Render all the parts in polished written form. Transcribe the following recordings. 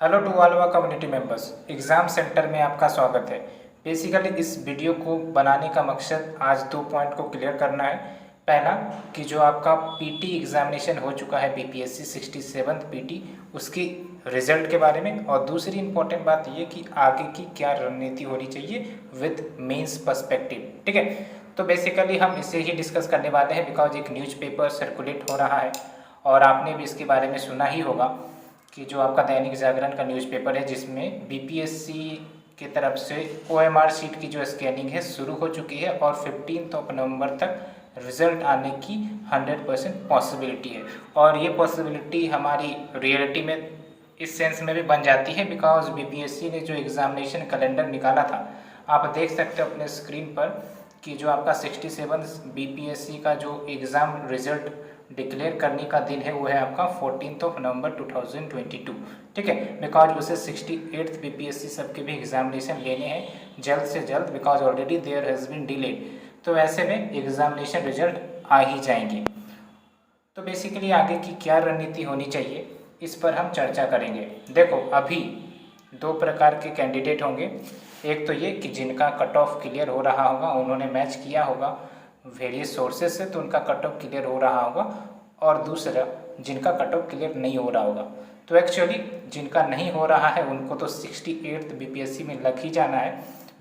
Hello to all our community members. Exam centre में आपका स्वागत है। बेसिकली इस वीडियो को बनाने का मकसद आज 2 पॉइंट को क्लियर करना है। पहला कि जो आपका पीटी एग्जामिनेशन हो चुका है बीपीएससी 67th पीटी, उसकी रिजल्ट के बारे में, और दूसरी इंपॉर्टेंट बात ये कि आगे की क्या रणनीति होनी चाहिए विद मेंस पर्सपेक्टिव। ठीक है, तो बेसिकली हम इसे ही डिस्कस करने वाले हैं बिकॉज एक न्यूज़पेपर सर्कुलेट हो रहा है और आपने भी इसके बारे में सुना ही होगा कि जो आपका दैनिक जागरण का न्यूज़पेपर है जिसमें बीपीएससी की तरफ से ओएमआर शीट की जो स्कैनिंग है शुरू हो चुकी है और 15 नवंबर तक रिजल्ट आने की 100% पॉसिबिलिटी है। और ये पॉसिबिलिटी हमारी रियलिटी में इस सेंस में भी बन जाती है बिकॉज बीपीएससी ने जो एग्ज़ामिनेशन कैलेंडर निकाला था, आप देख सकते हो अपने स्क्रीन पर कि जो आपका 67 बीपीएससी का जो एग्ज़ाम रिजल्ट डिक्लेयर करने का दिन है वो है आपका 14 नवंबर 2022। ठीक है, बिकॉज उसे 68th बीपीएससी सबके भी एग्जामिनेशन लेने हैं जल्द से जल्द because already there has been delayed. तो ऐसे में एग्जामिनेशन रिजल्ट आ ही जाएंगे। तो बेसिकली आगे की क्या रणनीति होनी चाहिए इस पर हम चर्चा करेंगे। देखो, अभी 2 प्रकार के कैंडिडेट होंगे। एक तो ये कि जिनका कट ऑफ क्लियर हो रहा होगा, उन्होंने मैच किया होगा वेरियस सोर्सेज से तो उनका कट ऑफ क्लियर हो रहा होगा, और दूसरा जिनका कट ऑफ क्लियर नहीं हो रहा होगा। तो एक्चुअली जिनका नहीं हो रहा है उनको तो 68th बीपीएससी में लग ही जाना है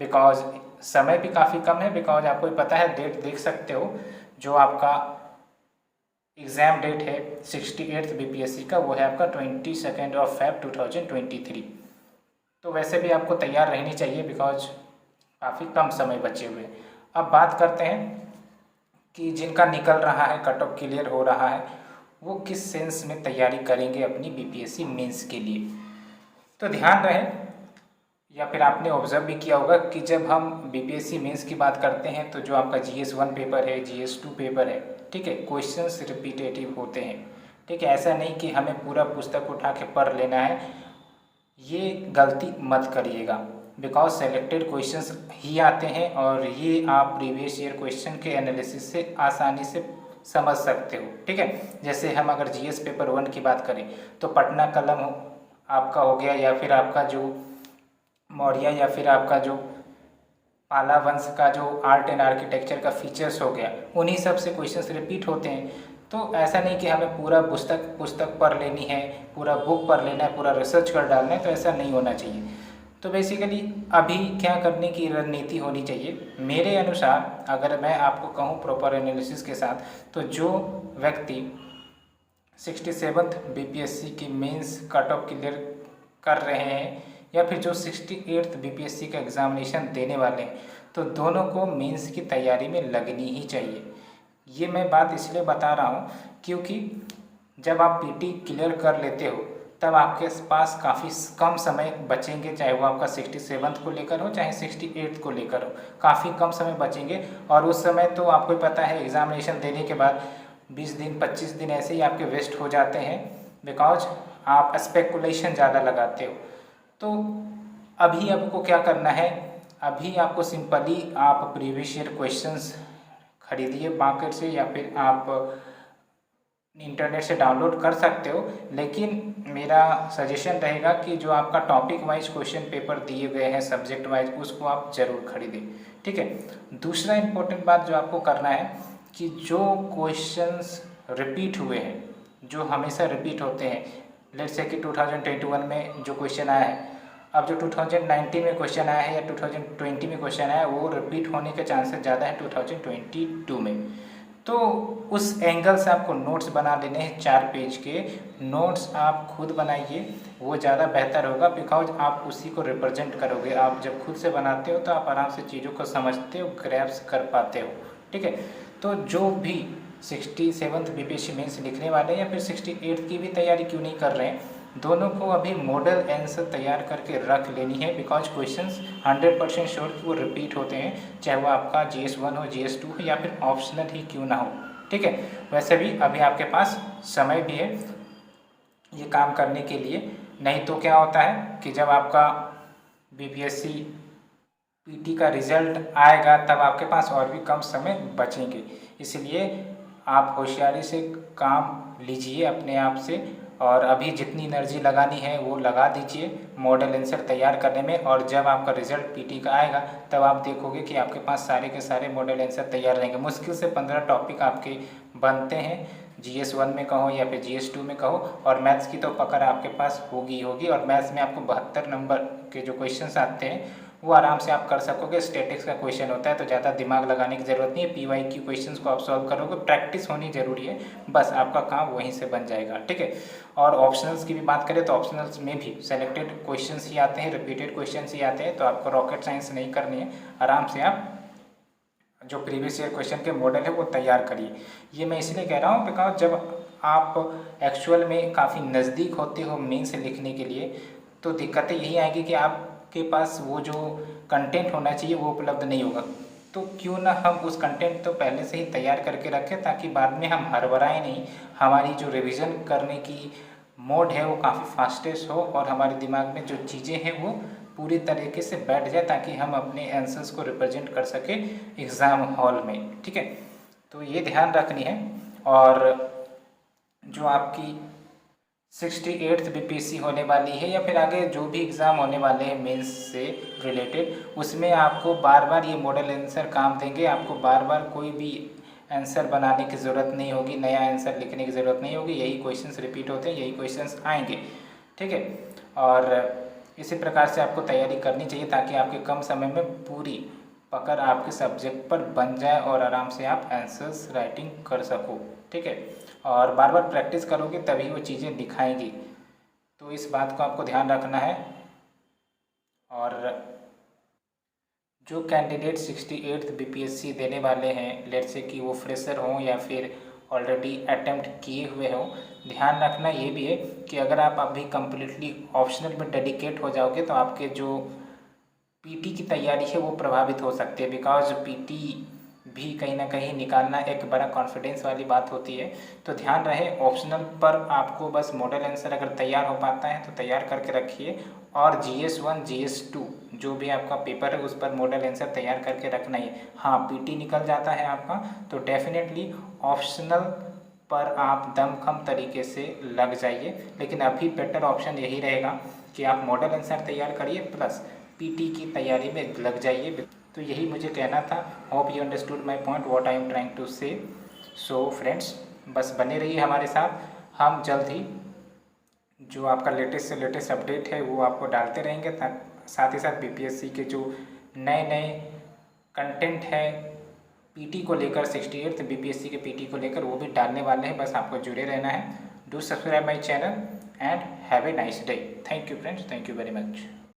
बिकॉज समय भी काफ़ी कम है। बिकॉज आपको पता है, डेट देख सकते हो, जो आपका एग्ज़ाम डेट है 68th बीपीएससी का वो है आपका 22 Feb 2023। तो वैसे भी आपको तैयार रहनी चाहिए बिकॉज काफ़ी कम समय बचे हुए। अब बात करते हैं कि जिनका निकल रहा है, कट ऑफ क्लियर हो रहा है, वो किस सेंस में तैयारी करेंगे अपनी बीपीएससी मेंस के लिए। तो ध्यान रहे, या फिर आपने ऑब्जर्व भी किया होगा कि जब हम बीपीएससी मेंस की बात करते हैं तो जो आपका GS1 पेपर है, GS2 पेपर है, ठीक है, क्वेश्चंस रिपीटेटिव होते हैं। ठीक है, ऐसा नहीं कि हमें पूरा पुस्तक उठा के पढ़ लेना है, ये गलती मत करिएगा बिकॉज सेलेक्टेड क्वेश्चंस ही आते हैं और ये आप प्रीवियस ईयर क्वेश्चन के एनालिसिस से आसानी से समझ सकते हो। ठीक है, जैसे हम अगर जीएस पेपर 1 की बात करें तो पटना कलम आपका हो गया, या फिर आपका जो मौर्य, या फिर आपका जो पाला वंश का जो आर्ट एंड आर्किटेक्चर का फीचर्स हो गया, उन्हीं सब से क्वेश्चंस रिपीट होते हैं। तो ऐसा नहीं कि हमें पूरा पुस्तक पढ़ लेनी है, पूरा बुक पढ़ लेना है, पूरा रिसर्च कर डालना है, तो ऐसा नहीं होना चाहिए। तो बेसिकली अभी क्या करने की रणनीति होनी चाहिए मेरे अनुसार, अगर मैं आपको कहूँ प्रॉपर एनालिसिस के साथ, तो जो व्यक्ति 67th बीपीएससी की मेंस कट ऑफ क्लियर कर रहे हैं या फिर जो 68th बीपीएससी का एग्ज़ामिनेशन देने वाले हैं, तो दोनों को मेंस की तैयारी में लगनी ही चाहिए। ये मैं बात इसलिए बता रहा हूँ क्योंकि जब आप पीटी क्लियर कर लेते हो तब आपके पास काफ़ी कम समय बचेंगे, चाहे वो आपका 67th को लेकर हो चाहे 68th को लेकर हो, काफ़ी कम समय बचेंगे। और उस समय तो आपको पता है एग्ज़ामिनेशन देने के बाद 20 दिन 25 दिन ऐसे ही आपके वेस्ट हो जाते हैं बिकॉज आप स्पेकुलेशन ज़्यादा लगाते हो। तो अभी आपको क्या करना है, अभी आपको सिंपली आप प्रीवियस ईयर क्वेश्चंस खरीदिए मार्केट से, या फिर आप इंटरनेट से डाउनलोड कर सकते हो। लेकिन मेरा सजेशन रहेगा कि जो आपका टॉपिक वाइज क्वेश्चन पेपर दिए गए हैं सब्जेक्ट वाइज, उसको आप ज़रूर खरीदें। ठीक है, दूसरा इम्पोर्टेंट बात जो आपको करना है कि जो क्वेश्चंस रिपीट हुए हैं, जो हमेशा रिपीट होते हैं, लेट्स से कि 2021 में जो क्वेश्चन आया है, अब जो 2019 में क्वेश्चन आया है या 2020 में क्वेश्चन आया है, वो रिपीट होने के चांसेस ज़्यादा है 2022 में। तो उस एंगल से आपको नोट्स बना लेने हैं, 4 पेज के नोट्स आप खुद बनाइए, वो ज़्यादा बेहतर होगा बिकॉज आप उसी को रिप्रेजेंट करोगे। आप जब खुद से बनाते हो तो आप आराम से चीज़ों को समझते हो, ग्रैप्स कर पाते हो। ठीक है, तो जो भी 67th बीपीएससी मेंस लिखने वाले हैं या फिर 68th की भी तैयारी क्यों नहीं कर रहे हैं, दोनों को अभी मॉडल आंसर तैयार करके रख लेनी है बिकॉज क्वेश्चंस 100% श्योर कि वो रिपीट होते हैं, चाहे वो आपका GS1 हो, GS2 हो, या फिर ऑप्शनल ही क्यों ना हो। ठीक है, वैसे भी अभी आपके पास समय भी है ये काम करने के लिए। नहीं तो क्या होता है कि जब आपका बीपीएससी पीटी का रिजल्ट आएगा तब आपके पास और भी कम समय बचेंगे। इसलिए आप होशियारी से काम लीजिए अपने आप से और अभी जितनी एनर्जी लगानी है वो लगा दीजिए मॉडल आंसर तैयार करने में, और जब आपका रिजल्ट पीटी का आएगा तब आप देखोगे कि आपके पास सारे के सारे मॉडल आंसर तैयार रहेंगे। मुश्किल से 15 टॉपिक आपके बनते हैं, GS 1 में कहो या फिर GS 2 में कहो, और मैथ्स की तो पकड़ आपके पास होगी होगी। और मैथ्स में आपको 72 नंबर के जो क्वेश्चंस आते हैं वो आराम से आप कर सकोगे। स्टैटिक्स का क्वेश्चन होता है तो ज़्यादा दिमाग लगाने की ज़रूरत नहीं है। PYQ क्वेश्चंस को आप सॉल्व करोगे, प्रैक्टिस होनी ज़रूरी है, बस आपका काम वहीं से बन जाएगा, ठीक है। और ऑप्शनल्स की भी बात करें तो ऑप्शनल्स में भी सेलेक्टेड क्वेश्चंस ही आते हैं, रिपीटेड क्वेश्चंस ही आते हैं, तो आपको रॉकेट साइंस नहीं करनी है। आराम से आप जो प्रीवियस ईयर क्वेश्चन के मॉडल है वो तैयार करिए। ये मैं इसलिए कह रहा हूँ बिकॉज जब आप एक्चुअल में काफ़ी नज़दीक होते हो मेन से लिखने के लिए तो दिक्कतें यही आएगी कि आपके पास वो जो कंटेंट होना चाहिए वो उपलब्ध नहीं होगा। तो क्यों ना हम उस कंटेंट तो पहले से ही तैयार करके रखें ताकि बाद में हम हड़बड़ाएं नहीं, हमारी जो रिवीजन करने की मोड है वो काफ़ी फास्टेस्ट हो और हमारे दिमाग में जो चीज़ें हैं वो पूरी तरीके से बैठ जाए ताकि हम अपने आंसर्स को रिप्रेजेंट कर सके एग्ज़ाम हॉल में, ठीक है। तो ये ध्यान रखनी है। और जो आपकी 68th BPSC होने वाली है या फिर आगे जो भी एग्ज़ाम होने वाले हैं मेंस से रिलेटेड, उसमें आपको बार बार ये मॉडल आंसर काम देंगे। आपको बार बार कोई भी आंसर बनाने की ज़रूरत नहीं होगी, नया आंसर लिखने की ज़रूरत नहीं होगी। यही क्वेश्चंस रिपीट होते हैं, यही क्वेश्चंस आएंगे, ठीक है। और इसी प्रकार से आपको तैयारी करनी चाहिए ताकि आपके कम समय में पूरी पकड़ आपके सब्जेक्ट पर बन जाए और आराम से आप आंसर्स राइटिंग कर सको, ठीक है। और बार बार प्रैक्टिस करोगे तभी वो चीज़ें दिखाएंगी, तो इस बात को आपको ध्यान रखना है। और जो कैंडिडेट 68th BPSC देने वाले हैं, लेट्स से कि वो फ्रेशर हों या फिर ऑलरेडी अटेम्प्ट किए हुए हों, ध्यान रखना ये भी है कि अगर आप अभी कम्प्लीटली ऑप्शनल में डेडिकेट हो जाओगे तो आपके जो पीटी की तैयारी है वो प्रभावित हो सकती है। बिकॉज पीटी भी कहीं ना कहीं निकालना एक बड़ा कॉन्फिडेंस वाली बात होती है। तो ध्यान रहे ऑप्शनल पर आपको बस मॉडल आंसर अगर तैयार हो पाता है तो तैयार करके रखिए, और GS 1 GS 2 जो भी आपका पेपर है उस पर मॉडल आंसर तैयार करके रखना ही। हाँ, पीटी निकल जाता है आपका तो डेफिनेटली ऑप्शनल पर आप दमखम तरीके से लग जाइए, लेकिन अभी बेटर ऑप्शन यही रहेगा कि आप मॉडल आंसर तैयार करिए प्लस पीटी की तैयारी में लग जाइए। तो यही मुझे कहना था। Hope you understood my point what I am trying to say. So friends, बस बने रहिए हमारे साथ, हम जल्द ही जो आपका लेटेस्ट से लेटेस्ट अपडेट है वो आपको डालते रहेंगे। साथ ही साथ BPSC के जो नए नए कंटेंट है पीटी को लेकर, 68th BPSC के पीटी को लेकर वो भी डालने वाले हैं। बस आपको जुड़े रहना है। Do subscribe my channel and have a nice day. Thank you friends, thank you very much.